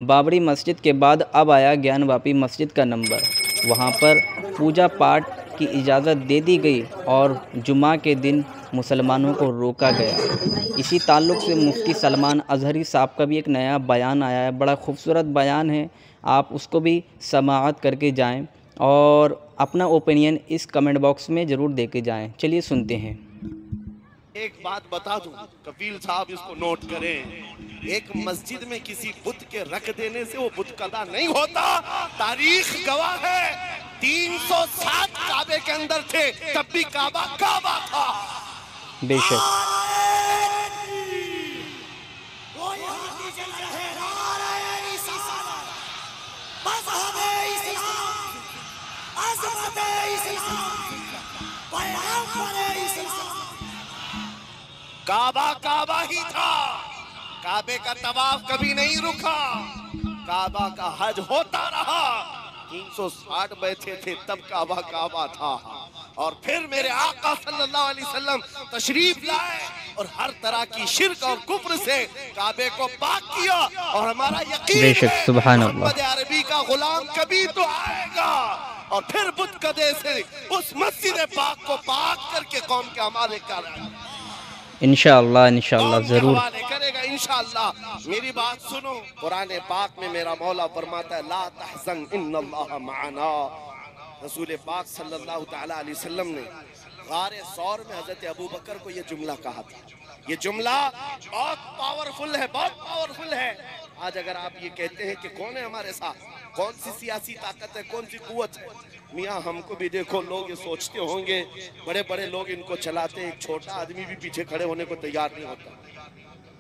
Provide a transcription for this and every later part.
बाबरी मस्जिद के बाद अब आया ज्ञानवापी मस्जिद का नंबर। वहाँ पर पूजा पाठ की इजाज़त दे दी गई और जुमा के दिन मुसलमानों को रोका गया। इसी ताल्लुक़ से मुफ्ती सलमान अज़हरी साहब का भी एक नया बयान आया है। बड़ा खूबसूरत बयान है, आप उसको भी समाअत करके जाएं और अपना ओपिनियन इस कमेंट बॉक्स में ज़रूर दे के जाएं। चलिए सुनते हैं। एक बात बता दूं, कफील साहब इसको नोट करें। एक मस्जिद में किसी बुत के रख देने से वो बुत कदा नहीं होता। तारीख गवाह है, 307 काबे के अंदर थे, तब भी काबा काबा था। बेशक काबा काबा ही था, काबे का तवाफ कभी नहीं रुका, काबा का हज होता रहा। 360 बैठे थे तब काबा काबा था। और फिर मेरे आका सल्लल्लाहु अलैहि वसल्लम तशरीफ लाए और हर तरह की शिर्क और कुफ्र से काबे को पाक किया। और हमारा यकीन है सुभान अल्लाह। मोहम्मद अरबी का गुलाम कभी तो आएगा और फिर बुत कदे से उस मस्जिद पाक को पाक करके कौम के हवाले कराएगा। इंशाअल्लाह ज़रूर करेगा इंशाअल्लाह। मेरी बात सुनो, कुरान पाक में मेरा मौला फरमाता है ला तहज़न इन्नल्लाह माना। रसूल पाक सल्लल्लाहु तआला अलैहि वसल्लम ने गारे सौर में हजरत अबू बकर को ये जुमला कहा था। ये जुमला बहुत पावरफुल है, बहुत पावरफुल है। आज अगर आप ये कहते हैं कि कौन है हमारे साथ, कौन सी सियासी ताकत है, कौन सी कुव्वत है, मियाँ हमको भी देखो, लोग ये सोचते होंगे बड़े बड़े लोग इनको चलाते हैं, एक छोटा आदमी भी पीछे खड़े होने को तैयार नहीं होता।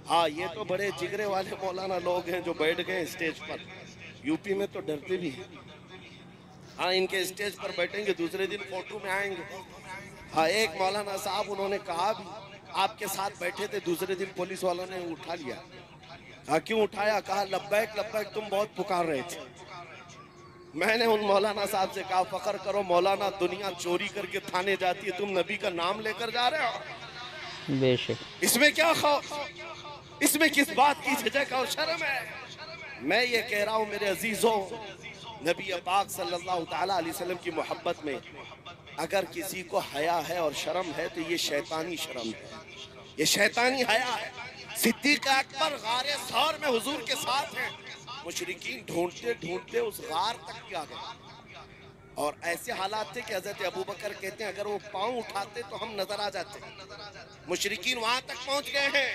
हाँ, ये तो बड़े जिगरे वाले मौलाना लोग हैं जो बैठ गए स्टेज पर। यूपी में तो डरते भी हैं। हाँ, इनके स्टेज पर बैठेंगे, दूसरे दिन फोटो में आएंगे। हाँ, एक मौलाना साहब उन्होंने कहा भी, आपके साथ बैठे थे, दूसरे दिन पुलिस वालों ने उठा लिया। हाँ, क्यों उठाया? कहा लब्बैक लब्बैक तुम बहुत पुकार रहे थे। मैंने उन मौलाना साहब से कहा फख्र करो मौलाना, दुनिया चोरी करके थाने जाती है, तुम नबी का नाम लेकर जा रहे हो। बेशक इसमें क्या खौफ, इसमें किस बात की झिझक और शर्म है? मैं ये कह रहा हूँ मेरे अजीजों, नबी पाक सल्लल्लाहु तआला अलैहि वसल्लम की मोहब्बत में अगर किसी को हया है और शर्म है तो ये शैतानी शर्म है, ये शैतानी हया है। सिद्दीक अकबर गारे सौर में हुजूर के साथ हैं, मुशरिकीन ढूंढते ढूंढते उस गार तक आ गए और ऐसे हालात थे कि हजरत अबू बकर कहते हैं अगर वो पांव उठाते तो हम नजर आ जाते। मुशरिकीन वहां तक पहुंच गए हैं,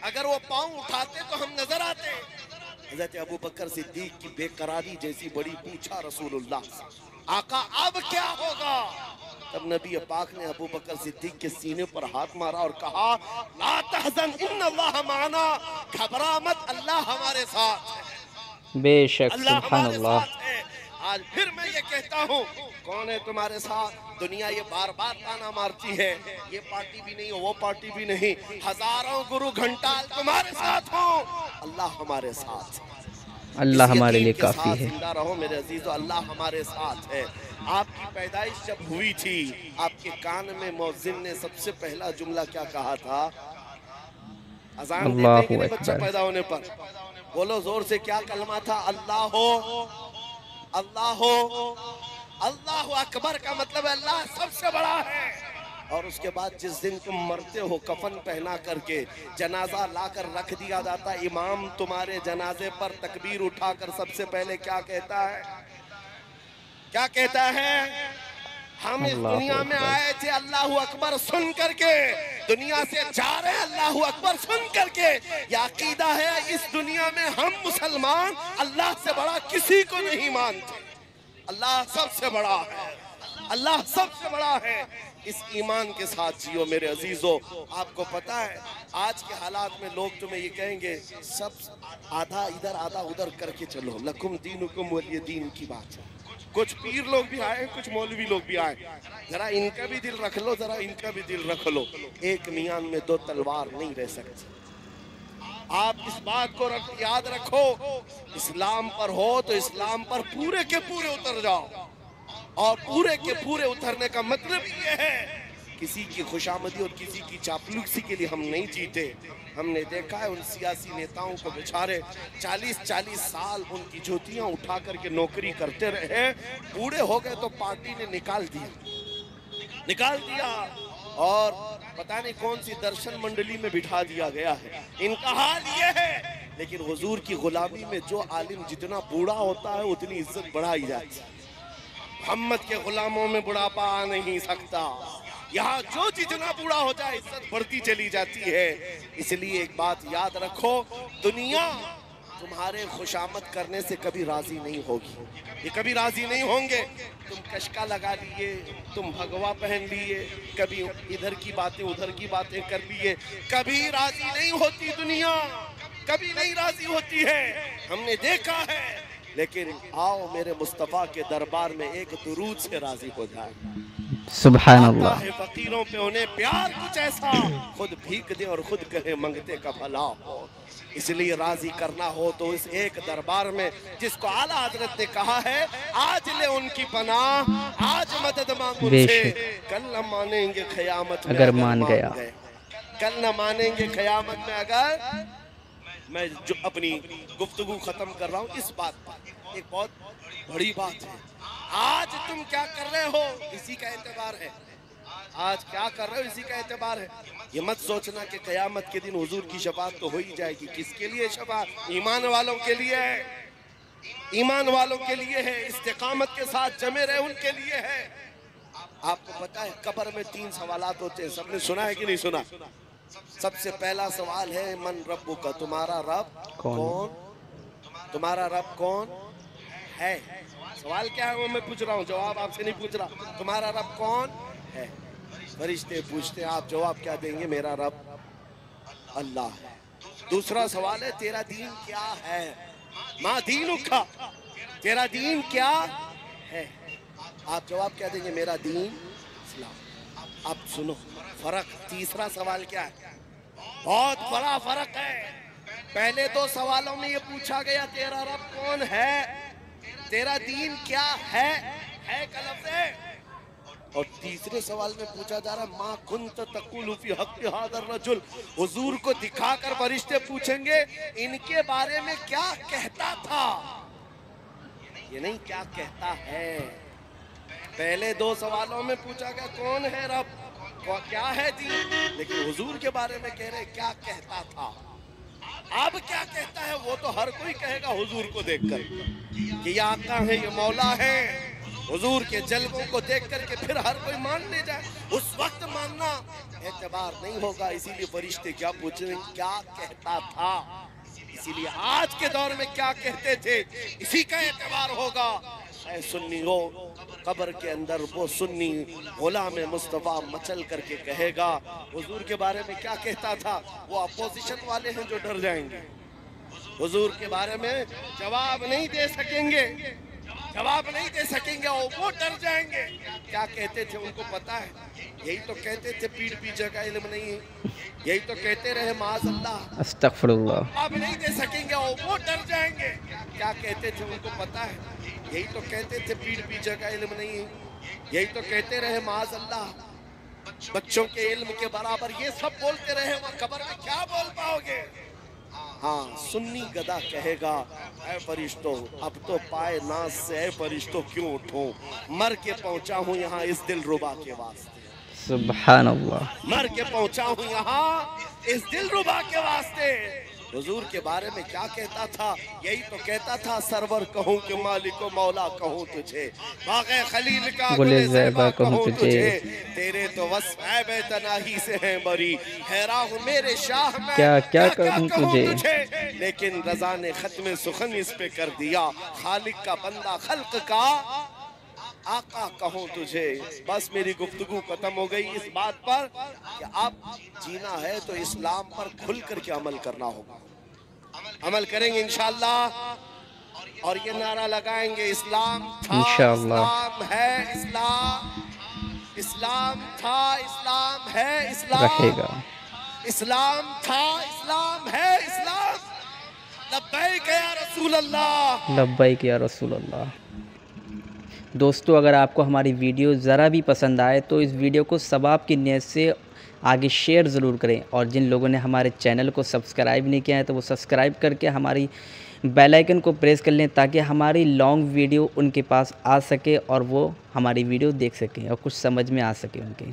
अगर वो पांव उठाते तो हम नजर आते। हजरत अबू बकर सिद्दीक की बेकरारी जैसी बड़ी, पूछा रसूलुल्लाह आका अब क्या होगा? तब नबी पाक ने अबू बकर सिद्दीक के सीने पर हाथ मारा और कहा ला तहज़न इन्नल्लाह माना, घबरा मत, अल्लाह हमारे साथ है। बेशक अल्लाह सुभान हमारे अल्लाह। साथ है। आज फिर मैं ये कहता हूँ, कौन है तुम्हारे साथ? दुनिया ये बार बार ताना मारती है, ये पार्टी भी नहीं, वो पार्टी भी नहीं, हजारों गुरु घंटाल तुम्हारे साथ हो, अल्लाह हमारे साथ है। अल्लाह हमारे लिए काफ़ी है। जिंदा रहो मेरे अजीजों, अल्लाह हमारे साथ है। आपकी पैदाइश जब हुई थी, आपके कान में मौजिन ने सबसे पहला जुमला क्या कहा था? अजान देते हैं कि नहीं बच्चा पैदा होने पर? बोलो जोर से, क्या कलमा था? अल्लाह हो, अल्लाह हो, अल्लाह अकबर का मतलब अल्लाह सबसे बड़ा है। और उसके बाद जिस दिन तुम मरते हो, कफन पहना करके जनाजा लाकर रख दिया जाता, इमाम तुम्हारे जनाजे पर तकबीर उठाकर सबसे पहले क्या कहता है? क्या कहता है? हम इस दुनिया में आए थे अल्लाह अकबर सुन करके, दुनिया से जा रहे हैं अल्लाह अकबर सुन करके। यह अकीदा है, इस दुनिया में हम मुसलमान अल्लाह से बड़ा किसी को नहीं मानते। अल्लाह सबसे बड़ा है, अल्लाह सबसे बड़ा है। इस ईमान के साथ जियो मेरे अजीजों। आपको पता है आज के हालात में लोग तुम्हें ये कहेंगे सब आधा इधर आधा उधर करके चलो, लकुम दीनुकुम वलिय दीन की बात है। कुछ पीर लोग भी आए, कुछ मौलवी लोग भी आए, जरा इनका भी दिल रख लो, जरा इनका भी दिल रख लो। एक मियान में दो तलवार नहीं रह सकती। आप इस बात को याद रखो, इस्लाम पर हो तो इस्लाम पर पूरे के पूरे उतर जाओ। और पूरे के पूरे उतरने का मतलब ये है किसी की खुशामदी और किसी की चापलूसी के लिए हम नहीं जीते। हमने देखा है उन सियासी नेताओं को बेचारे 40-40 साल उनकी ज्योतियां उठा करके नौकरी करते रहे, बूढ़े हो गए तो पार्टी ने निकाल दिया और पता नहीं कौन सी दर्शन मंडली में बिठा दिया गया है। इनका हाल ये है। लेकिन हुजूर की गुलामी में जो आलिम जितना बूढ़ा होता है उतनी इज्जत बढ़ाई जाती है। मोहम्मद के गुलामों में बुढ़ापा आ नहीं सकता। यहाँ जो जितना बूढ़ा हो जाए इज्जत बढ़ती चली जाती है। इसलिए एक बात याद रखो, दुनिया तुम्हारे खुशामद करने से कभी राजी नहीं होगी। ये कभी राजी नहीं होंगे। तुम कशका लगा लिए, तुम भगवा पहन लिए, कभी इधर की बातें उधर की बातें कर लिए, कभी राजी नहीं होती दुनिया, कभी नहीं राजी होती है। हमने देखा है। लेकिन आओ मेरे मुस्तफ़ा के दरबार में एक दुरूद से राजी हो जाए। सुभान अल्लाह। फकीरों पे उन्हें प्यार कुछ ऐसा, खुद भीख दे और खुद कहे मंगते का भला हो। इसलिए राजी करना हो तो इस एक दरबार में जिसको आला हजरत ने कहा है, आज ले उनकी पनाह, आज मदद मांगो उनसे, कल न मानेंगे क़यामत में अगर मान गया, कल न मानेंगे क़यामत में अगर। मैं जो अपनी गुफ्तगू खत्म कर रहा हूँ इस बात पर, एक बहुत बड़ी बात है। आज तुम क्या कर रहे हो इसी का एतबार है। आज क्या कर रहे हो इसी का एतबार है। ये मत सोचना कि क़यामत के दिन हुजूर की शफाअत तो हो ही जाएगी। किसके लिए शफाअत? ईमान वालों के लिए है, ईमान वालों के लिए है, इस्तिकामत के साथ जमे रहे उनके लिए है। आपको पता है कब्र में 3 सवालात होते हैं, सबने सुना है कि नहीं सुना? सबसे पहला सवाल है मन रब्बु का, तुम्हारा रब कौन? तुम्हारा रब कौन है? सवाल क्या है वो मैं पूछ रहा हूँ, जवाब आपसे नहीं पूछ रहा। तुम्हारा रब कौन है? फरिश्ते पूछते हैं, आप जवाब क्या देंगे? मेरा रब अल्लाह है। दूसरा सवाल है तेरा दीन क्या है? मा दीनुका, तेरा दीन क्या है? आप जवाब क्या देंगे? मेरा दीन इस्लाम। अब सुनो फर्क। तीसरा सवाल क्या है? बहुत बड़ा फर्क है। पहले 2 सवालों में ये पूछा गया तेरा रब कौन है, तेरा दीन क्या है का लफ्ज़ है। और तीसरे सवाल में पूछा जा रहा माँ कुंत तकुलु फी हक़्क़ि हाज़ा रजुल। हुजूर को दिखाकर फरिश्ते पूछेंगे इनके बारे में क्या कहता था, ये नहीं क्या कहता है। पहले 2 सवालों में पूछा गया कौन है रब, क्या है दीन, लेकिन हुजूर के बारे में कह रहे क्या कहता था। अब क्या कहता है वो तो हर कोई कहेगा हुजूर को देखकर कि ये आका है, ये मौला है। हुजूर के जलवों को देख करके फिर हर कोई मान ले जाए, उस वक्त मानना एतबार नहीं होगा। इसीलिए फरिश्ते क्या पूछ रहे क्या कहता था। इसीलिए आज के दौर में क्या कहते थे इसी का एतबार होगा। ऐ सुन्नी हो, कब्र के अंदर वो सुन्नी गुलाम मुस्तफ़ा मचल करके कहेगा हुजूर के बारे में क्या कहता था। वो अपोजिशन वाले हैं जो डर जाएंगे, हुजूर के बारे में जवाब नहीं दे सकेंगे, जवाब नहीं दे सकेंगे और वो डर जाएंगे। क्या कहते थे उनको पता है, यही तो कहते थे पीठ पीछे का इल्म नहीं है, यही तो कहते रहे माज़अल्लाह अस्तगफिरुल्लाह। जवाब नहीं दे सकेंगे और वो डर जाएंगे। क्या कहते थे उनको पता है, यही तो कहते थे पीठ पीछे का इल्म नहीं है, यही तो कहते रहे माज़अल्लाह बच्चों के इल्म के बराबर। ये सब बोलते रहे, वो कब्र में क्या बोल पाओगे। हाँ सुन्नी गदा कहेगा ऐ फरिश्तों अब तो पाए नाज से ऐ फरिश्तों क्यों उठो, मर के पहुंचा हूँ यहाँ इस दिलरुबा के वास्ते। सुभान अल्लाह। मर के पहुंचा हूँ यहाँ इस दिलरुबा के वास्ते। हुजूर के बारे में क्या कहता था, यही तो कहता था सरवर कहूँ कि मालिक मौला कहूँ तुझे, बाग़े खलील का गुले ज़ैबा कहूँ तुझे, तेरे तो वस्फ़ ऐब तनाही से हैं बरी, हैरान हूँ मेरे शाह मैं क्या क्या कहूँ तुझे। लेकिन रज़ा ने खत्म सुखन इस पे कर दिया, खालिक का बंदा खल्क का आका कहूँ तुझे। बस मेरी गुफ्तगू खत्म हो गई इस बात पर कि अब जीना है तो इस्लाम पर खुल करके अमल करना होगा। अमल करेंगे इंशाअल्लाह और ये नारा लगाएंगे इस्लाम था इस्लाम है, इस्लाम था इस्लाम है, रहेगा। इस्लाम था इस्लाम है, इस्लाम। लब्बैक या रसूल अल्लाह, लब्बैक या रसूल अल्लाह। दोस्तों, अगर आपको हमारी वीडियो ज़रा भी पसंद आए तो इस वीडियो को सवाब की नीयत से आगे शेयर ज़रूर करें, और जिन लोगों ने हमारे चैनल को सब्सक्राइब नहीं किया है तो वो सब्सक्राइब करके हमारी बेल आइकन को प्रेस कर लें, ताकि हमारी लॉन्ग वीडियो उनके पास आ सके और वो हमारी वीडियो देख सकें और कुछ समझ में आ सके उनके।